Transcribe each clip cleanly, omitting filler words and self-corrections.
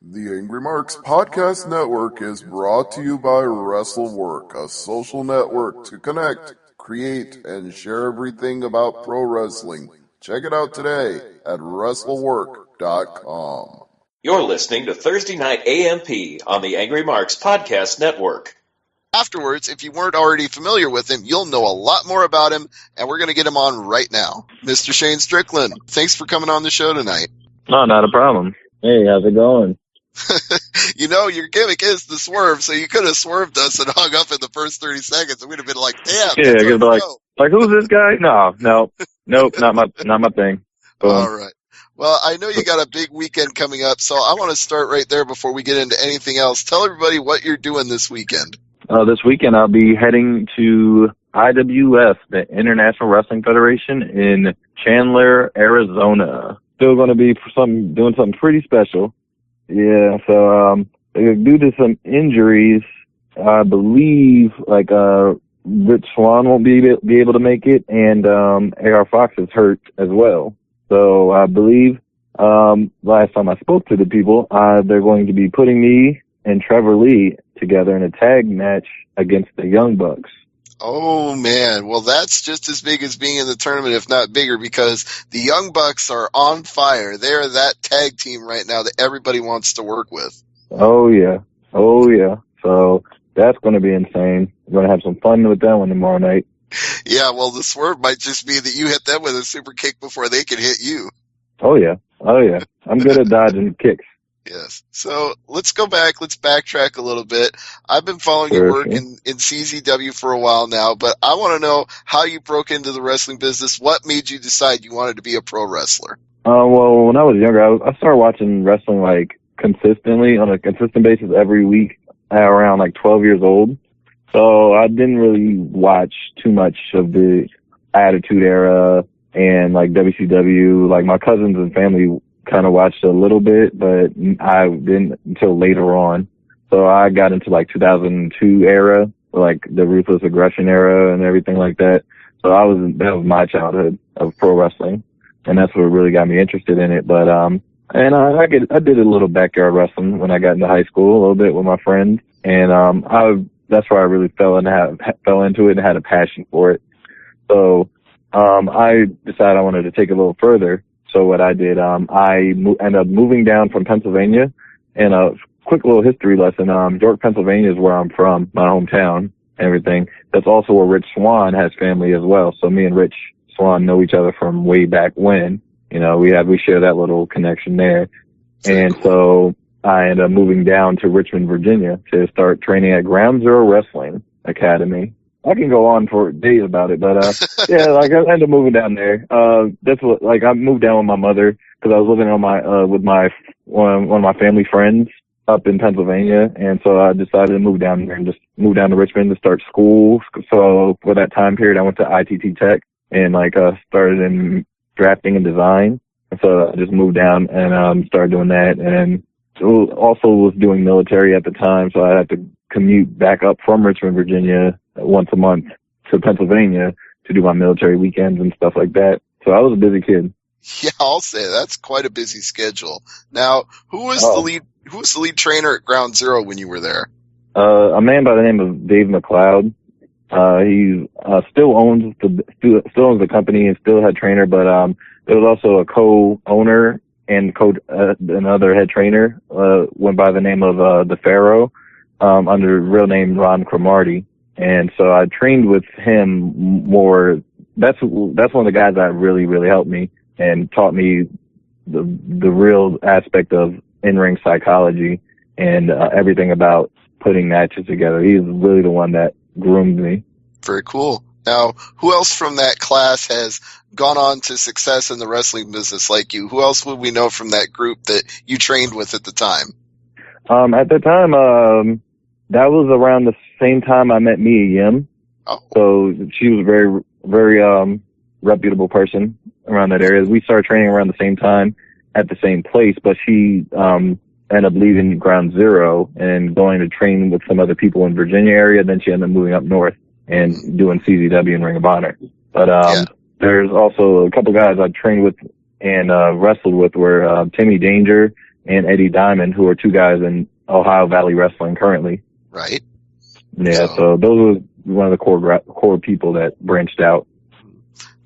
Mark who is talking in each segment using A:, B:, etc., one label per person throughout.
A: The Angry Marks Podcast Network is brought to you by WrestleWork, a social network to connect, create, and share everything about pro wrestling. Check it out today at WrestleWork.com.
B: You're listening to Thursday Night AMP on the Angry Marks Podcast Network.
C: Afterwards, if you weren't already familiar with him, you'll know a lot more about him, and we're going to get him on right now. Mr. Shane Strickland, thanks for coming on the show tonight.
D: Oh, not a problem. Hey, how's it going?
C: You know, your gimmick is the swerve, so you could have swerved us and hung up in the first 30 seconds, and we'd have been like, damn.
D: Yeah, you'd be like, who's this guy? Nope, not my thing. Boom.
C: All right. Well, I know you got a big weekend coming up, so I want to start right there before we get into anything else. Tell everybody what you're doing this weekend.
D: This weekend I'll be heading to IWF, the International Wrestling Federation in Chandler, Arizona. Still going to be doing something pretty special. Yeah, so due to some injuries, I believe Rich Swann won't be able to make it, and AR Fox is hurt as well. So I believe last time I spoke to the people, they're going to be putting me and Trevor Lee together in a tag match against the Young Bucks.
C: Oh, man. Well, that's just as big as being in the tournament, if not bigger, because the Young Bucks are on fire. They're that tag team right now that everybody wants to work with.
D: Oh, yeah. So that's going to be insane. We're going to have some fun with that one tomorrow night.
C: Yeah, well, the swerve might just be that you hit them with a super kick before they can hit you.
D: Oh, yeah. I'm good at dodging kicks.
C: Yes. So let's go back. Let's backtrack a little bit. I've been following your work in CZW for a while now, but I want to know how you broke into the wrestling business. What made you decide you wanted to be a pro wrestler?
D: Well, when I was younger, I started watching wrestling consistently on a consistent basis every week at around 12 years old. So I didn't really watch too much of the Attitude Era and WCW. My cousins and family kind of watched a little bit, but I didn't until later on. So I got into 2002 era, the Ruthless Aggression era and everything like that. So that was my childhood of pro wrestling, and that's what really got me interested in it. But I did a little backyard wrestling when I got into high school, a little bit with my friends, and that's where I really fell into it and had a passion for it. So I decided I wanted to take it a little further. So what I did, I ended up moving down from Pennsylvania, and a quick little history lesson. York, Pennsylvania is where I'm from, my hometown, and everything. That's also where Rich Swann has family as well. So me and Rich Swann know each other from way back when. You know, we share that little connection there. And so I ended up moving down to Richmond, Virginia to start training at Ground Zero Wrestling Academy. I can go on for days about it, but, yeah, I ended up moving down there. That's what, I moved down with my mother because I was living on with one of my family friends up in Pennsylvania. And so I decided to move down there and just move down to Richmond to start school. So for that time period, I went to ITT Tech and, started in drafting and design. And so I just moved down and, started doing that. And also was doing military at the time. So I had to commute back up from Richmond, Virginia once a month to Pennsylvania to do my military weekends and stuff like that. So I was a busy kid.
C: Yeah, I'll say that's quite a busy schedule. Now, who was the lead trainer at Ground Zero when you were there?
D: A man by the name of Dave McLeod. He still owns the company and still head trainer, but there was also a co-owner and another head trainer went by the name of the Pharaoh under real name Ron Cromartie. And so I trained with him more. That's one of the guys that really, really helped me and taught me the real aspect of in-ring psychology and everything about putting matches together. He's really the one that groomed me.
C: Very cool. Now, who else from that class has gone on to success in the wrestling business like you? Who else would we know from that group that you trained with at the time?
D: At the time, that was around the same time I met Mia Yim.
C: Oh.
D: So she was a very, very reputable person around that area. We started training around the same time at the same place, but she ended up leaving Ground Zero and going to train with some other people in Virginia area. Then she ended up moving up north and doing CZW and Ring of Honor. But There's also a couple guys I trained with and wrestled with were Timmy Danger and Eddie Diamond, who are two guys in Ohio Valley Wrestling currently.
C: Right.
D: Yeah, so those were one of the core people that branched out.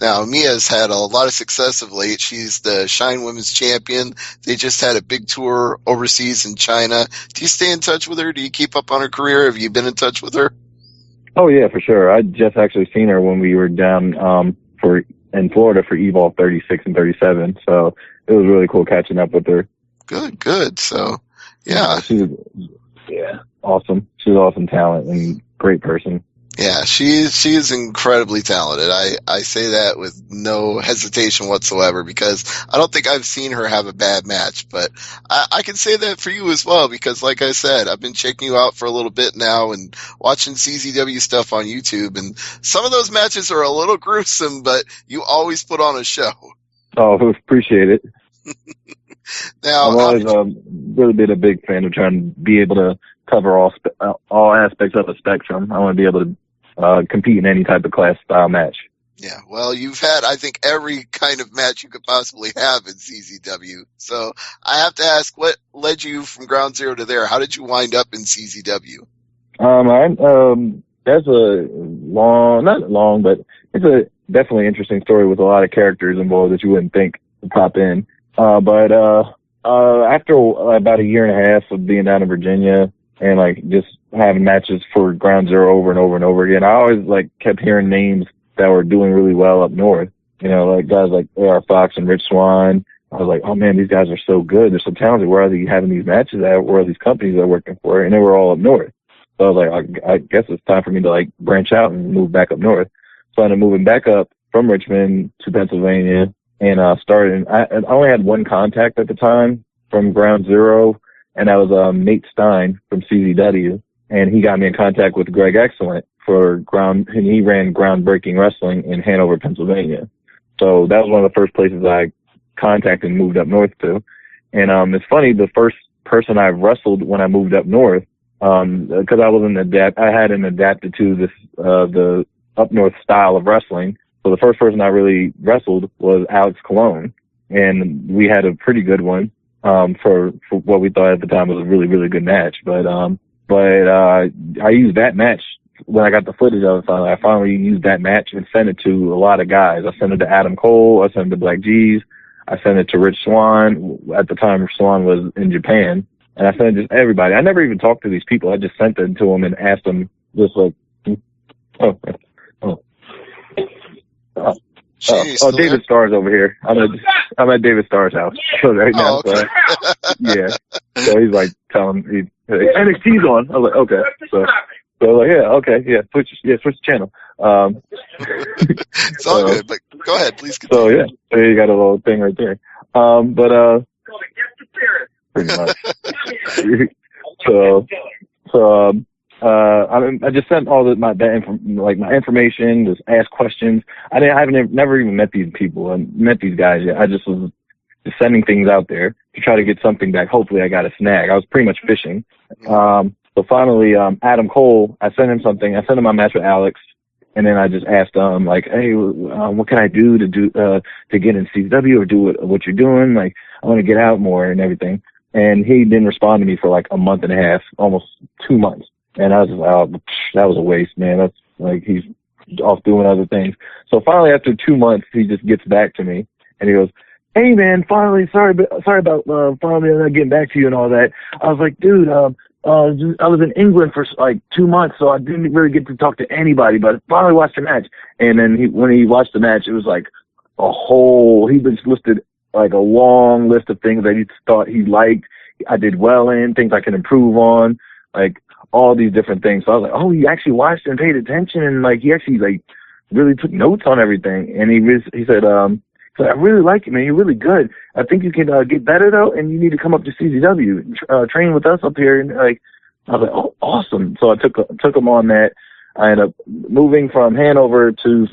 C: Now, Mia's had a lot of success of late. She's the Shine Women's Champion. They just had a big tour overseas in China. Do you stay in touch with her? Do you keep up on her career? Have you been in touch with her?
D: Oh, yeah, for sure. I just actually seen her when we were down in Florida for Evolve 36 and 37. So it was really cool catching up with her.
C: Good. So, yeah.
D: She's awesome. She's awesome talent and great person.
C: Yeah, she is incredibly talented. I say that with no hesitation whatsoever because I don't think I've seen her have a bad match, but I can say that for you as well because like I said, I've been checking you out for a little bit now and watching CZW stuff on YouTube, and some of those matches are a little gruesome, but you always put on a show.
D: Oh, appreciate it.
C: Now,
D: I've always really been a big fan of trying to be able to cover all aspects of the spectrum. I want to be able to compete in any type of class style match.
C: Yeah, well, you've had, I think, every kind of match you could possibly have in CZW. So I have to ask, what led you from ground zero to there? How did you wind up in CZW? That's
D: not long, but it's a definitely interesting story with a lot of characters involved that you wouldn't think would pop in. But after about a year and a half of being down in Virginia and like just having matches for ground zero over and over and over again, I always like kept hearing names that were doing really well up north. You know, like guys like A.R. Fox and Rich Swann. I was like, oh man, these guys are so good. They're so talented. Where are they having these matches at? Where are these companies they're working for? And they were all up north. So I was like, I guess it's time for me to like branch out and move back up north. So I ended up moving back up from Richmond to Pennsylvania and started. I only had one contact at the time from ground zero, and that was Nate Stein from CZW. And he got me in contact with Greg Excellent and he ran Groundbreaking Wrestling in Hanover, Pennsylvania. So that was one of the first places I contacted and moved up north to. And it's funny, the first person I wrestled when I moved up north, because I hadn't adapted to this the up north style of wrestling. So the first person I really wrestled was Alex Colon, and we had a pretty good one for what we thought at the time was a really, really good match. But I used that match when I got the footage of it. I finally used that match and sent it to a lot of guys. I sent it to Adam Cole. I sent it to Black G's. I sent it to Rich Swann. At the time, Swann was in Japan. And I sent it to everybody. I never even talked to these people. I just sent it to them and asked them just like, David Starr's over here. I'm at David Starr's house right now.
C: Okay.
D: So, yeah. So he's like telling me, NXT's on. I was like, okay. So I was like, yeah, okay, yeah, switch the channel.
C: It's all good, but go ahead, please continue.
D: So yeah, there you got a little thing right there. Pretty much. I just sent all my information, just asked questions. I haven't never even met these people and met these guys yet. I just was just sending things out there to try to get something back. Hopefully I got a snag. I was pretty much fishing. So finally, Adam Cole, I sent him something. I sent him my match with Alex, and then I just asked him like, hey, what can I do to get in CW or do what you're doing? Like, I want to get out more and everything. And he didn't respond to me for like a month and a half, almost 2 months. And I was just, oh, that was a waste, man. That's like, he's off doing other things. So finally, after 2 months, he just gets back to me and he goes, hey man, finally, sorry about finally not getting back to you and all that. I was like, dude, I was in England for like 2 months, so I didn't really get to talk to anybody, but I finally watched the match. And then when he watched the match, it was like he just listed like a long list of things that he thought he liked, I did well in, things I can improve on, like all these different things. So I was like, oh, he actually watched and paid attention, and like he actually like really took notes on everything. And he said, I really like you, man. You're really good. I think you can get better though, and you need to come up to CZW, train with us up here. And like, I was like, oh, awesome. So I took him on that. I ended up moving from Hanover to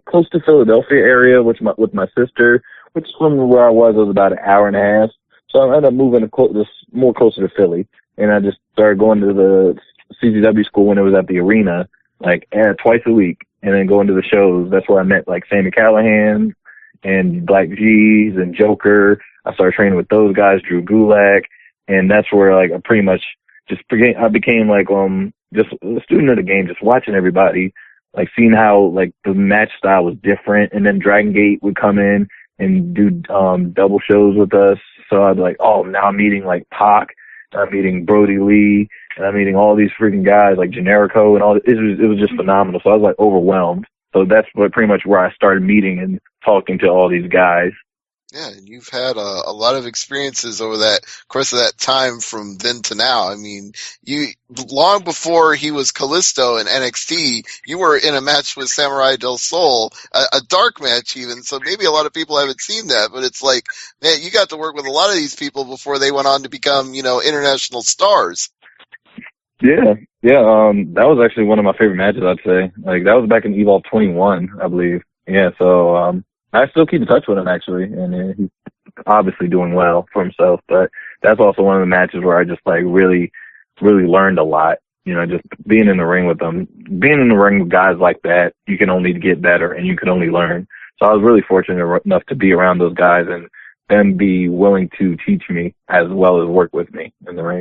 D: close to Philadelphia area, with my sister, which from where I was about an hour and a half. So I ended up moving more closer to Philly, and I just started going to the CZW school when it was at the arena, like twice a week, and then going to the shows. That's where I met like Sammy Callahan and Black G's and Joker. I started training with those guys, Drew Gulak, and that's where like I pretty much I became like just a student of the game, just watching everybody, like seeing how like the match style was different, and then Dragon Gate would come in and do double shows with us. So I'd be like, oh, now I'm meeting like Pac, I'm meeting Brody Lee, and I'm meeting all these freaking guys like Generico and all. It was just phenomenal. So I was like overwhelmed. So that's pretty much where I started meeting and talking to all these guys.
C: Yeah, and you've had a lot of experiences over that course of that time from then to now. I mean, you long before he was Kalisto in NXT, you were in a match with Samurai Del Sol, a dark match even. So maybe a lot of people haven't seen that, but it's like, man, you got to work with a lot of these people before they went on to become, international stars.
D: Yeah. That was actually one of my favorite matches, I'd say. Like that was back in Evolve 21, I believe. Yeah. So, I still keep in touch with him actually, and he's obviously doing well for himself. But that's also one of the matches where I just like really, really learned a lot. Just being in the ring with them, being in the ring with guys like that, you can only get better and you can only learn. So I was really fortunate enough to be around those guys and them be willing to teach me as well as work with me in the ring.